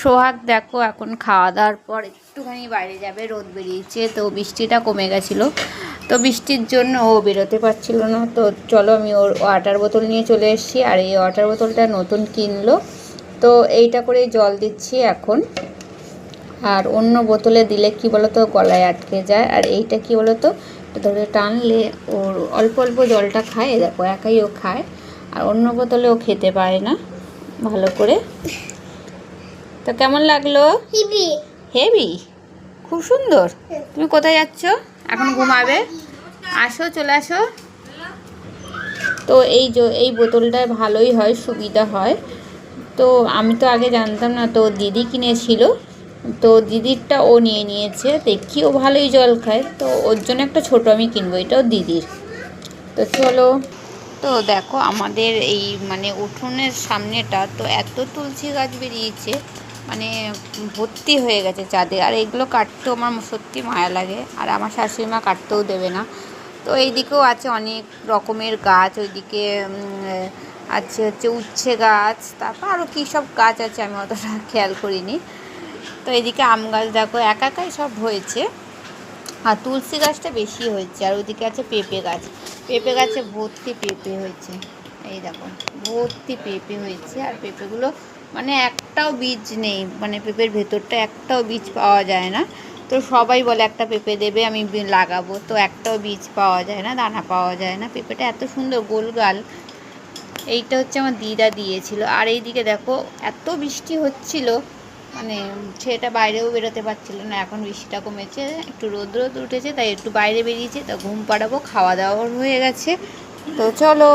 সোহাগ দেখো এখন খাওয়া দাওয়ার পর একটুখানি বাইরে যাবে, রোদ বেরিয়েছে, তো বৃষ্টিটা কমে গেছিলো, তো বৃষ্টির জন্য ও বেরোতে পারছিল না। তো চলো আমি ওর ওয়াটার বোতল নিয়ে চলে এসেছি, আর এই ওয়াটার বোতলটা নতুন কিনলো, তো এইটা করে জল দিচ্ছি এখন। আর অন্য বোতলে দিলে কি বলতো গলায় আটকে যায়, আর এইটা কি বলতো ধরে টানলে ওর অল্প অল্প জলটা খায়, দেখো একাই ও খায়, আর অন্য বোতলে ও খেতে পারে না ভালো করে। তো কেমন লাগলো? হেভি, খুব সুন্দর। তুমি কোথায় যাচ্ছ? এখন ঘুমাবে? আসো, চলে আসো। তো এই বোতলটায় ভালোই হয়, সুবিধা হয়। তো আমি তো আগে জানতাম না, তো দিদি কিনেছিল, তো দিদিরটা ও নিয়ে নিয়েছে, দেখি ও ভালোই জল খায়, তো ওর জন্য একটা ছোট আমি কিনবো, এটাও দিদির। তো চলো। তো দেখো আমাদের এই মানে উঠোনের সামনেটা তো এত তুলসী গাছ বেরিয়েছে, মানে ভর্তি হয়ে গেছে চাঁদে, আর এগুলো কাটতেও আমার সত্যি মায়া লাগে, আর আমার শাশুড়ি মা কাটতেও দেবে না। তো এইদিকেও আছে অনেক রকমের গাছ, ওইদিকে আছে হচ্ছে উচ্ছে গাছ, তারপর আরও কী সব গাছ আছে আমি অতটা খেয়াল করিনি। তো এইদিকে আম গাছ দেখো একাই সব হয়েছে, আর তুলসী গাছটা বেশি হয়েছে, আর ওইদিকে আছে পেঁপে গাছ, পেঁপে গাছে ভর্তি পেঁপে হয়েছে, এই দেখো ভর্তি পেঁপে হয়েছে। আর পেঁপেগুলো মানে একটাও বীজ নেই, মানে পেঁপের ভেতরটা একটাও বীজ পাওয়া যায় না। তো সবাই বলে একটা পেঁপে দেবে আমি লাগাবো, তো একটাও বীজ পাওয়া যায় না, দানা পাওয়া যায় না। পেঁপেটা এত সুন্দর গোলগাল। এইটা হচ্ছে আমার দিদা দিয়েছিল। আর এইদিকে দেখো এত বৃষ্টি হচ্ছিল, মানে ছেলেটা বাইরেও বেরোতে পারছিল না, এখন বৃষ্টিটা কমেছে, একটু রোদ উঠেছে, তাই একটু বাইরে বেরিয়েছে, তো ঘুম পাড়াবো, খাওয়া দাওয়া হয়ে গেছে। তো চলো।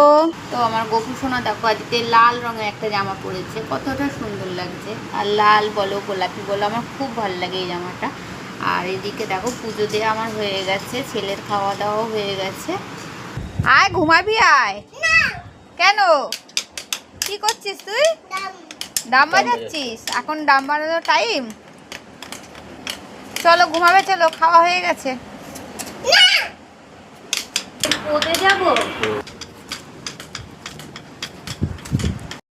তো আমার গপু সোনা দেখো আজকে লাল রঙের একটা জামা পরেছে, কতটা সুন্দর লাগছে, আর লাল বলো গোলাপি বলো আমার খুব ভালো লাগে এই জামাটা। আর এদিকে দেখো পুজো দেওয়া আমার হয়ে গেছে, ছেলের খাওয়া দাওয়াও হয়ে গেছে। আয় ঘুমাবি আয়। কেন, কি করছিস তুই? ডাম বাজাচ্ছিস? এখন ডাম বাজানোর টাইম? চলো ঘুমাবে, চলো খাওয়া হয়ে গেছে। ওতে যাবো।